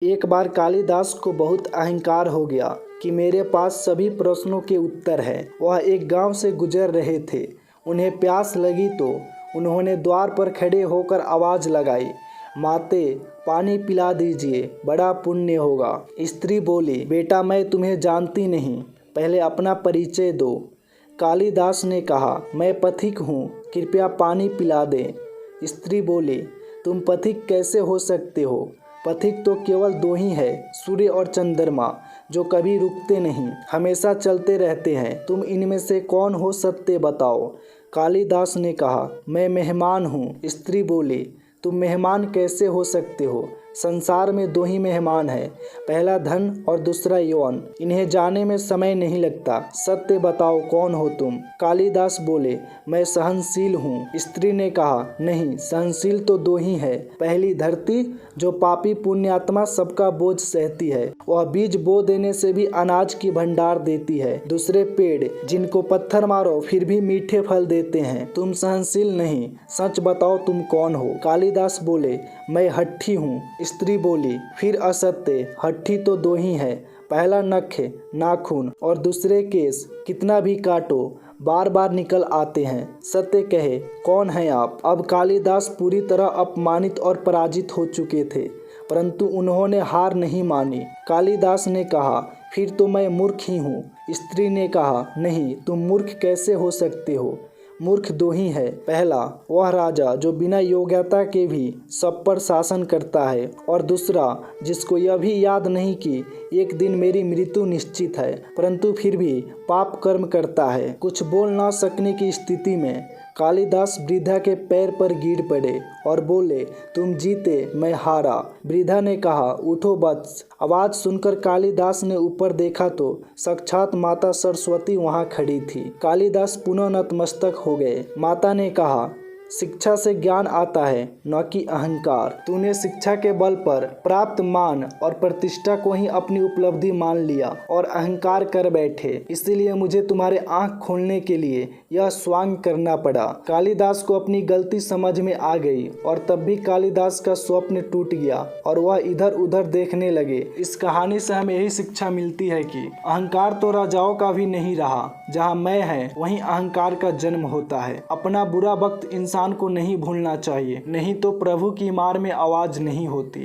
एक बार कालिदास को बहुत अहंकार हो गया कि मेरे पास सभी प्रश्नों के उत्तर हैं। वह एक गांव से गुजर रहे थे। उन्हें प्यास लगी तो उन्होंने द्वार पर खड़े होकर आवाज़ लगाई, माते पानी पिला दीजिए, बड़ा पुण्य होगा। स्त्री बोली, बेटा मैं तुम्हें जानती नहीं, पहले अपना परिचय दो। कालिदास ने कहा, मैं पथिक हूँ, कृपया पानी पिला दें। स्त्री बोली, तुम पथिक कैसे हो सकते हो? पथिक तो केवल दो ही है, सूर्य और चंद्रमा, जो कभी रुकते नहीं, हमेशा चलते रहते हैं। तुम इनमें से कौन हो, सत्य बताओ। कालिदास ने कहा, मैं मेहमान हूँ। स्त्री बोली, तुम मेहमान कैसे हो सकते हो? संसार में दो ही मेहमान हैं, पहला धन और दूसरा यौन। इन्हें जाने में समय नहीं लगता। सत्य बताओ, कौन हो तुम? कालिदास बोले, मैं सहनशील हूँ। स्त्री ने कहा, नहीं, सहनशील तो दो ही है। पहली धरती, जो पापी पुण्यात्मा सबका बोझ सहती है, वह बीज बो देने से भी अनाज की भंडार देती है। दूसरे पेड़, जिनको पत्थर मारो फिर भी मीठे फल देते हैं। तुम सहनशील नहीं, सच बताओ तुम कौन हो? कालिदास बोले, मैं हठी हूँ। स्त्री बोली, फिर असत्य, हठी तो दो ही है, पहला नख नाखून और दूसरे केस, कितना भी काटो बार बार निकल आते हैं। सत्य कहे, कौन है आप? अब कालिदास पूरी तरह अपमानित और पराजित हो चुके थे, परंतु उन्होंने हार नहीं मानी। कालिदास ने कहा, फिर तो मैं मूर्ख ही हूँ। स्त्री ने कहा, नहीं, तुम मूर्ख कैसे हो सकते हो? मूर्ख दो ही है, पहला वह राजा जो बिना योग्यता के भी सब पर शासन करता है, और दूसरा जिसको यह भी याद नहीं कि एक दिन मेरी मृत्यु निश्चित है, परंतु फिर भी पाप कर्म करता है। कुछ बोल ना सकने की स्थिति में कालिदास वृद्धा के पैर पर गिर पड़े और बोले, तुम जीते, मैं हारा। वृद्धा ने कहा, उठो वत्स। आवाज़ सुनकर कालिदास ने ऊपर देखा तो साक्षात माता सरस्वती वहां खड़ी थी। कालिदास पुनः नतमस्तक हो गए। माता ने कहा, शिक्षा से ज्ञान आता है, न कि अहंकार। तूने शिक्षा के बल पर प्राप्त मान और प्रतिष्ठा को ही अपनी उपलब्धि मान लिया और अहंकार कर बैठे, इसीलिए मुझे तुम्हारे आंख खोलने के लिए यह स्वांग करना पड़ा। कालिदास को अपनी गलती समझ में आ गई और तब भी कालिदास का स्वप्न टूट गया और वह इधर उधर देखने लगे। इस कहानी से हमें यही शिक्षा मिलती है कि अहंकार तो राजाओं का भी नहीं रहा, जहाँ मैं है वहीं अहंकार का जन्म होता है। अपना बुरा वक्त इंसान को नहीं भूलना चाहिए, नहीं तो प्रभु की मार में आवाज नहीं होती।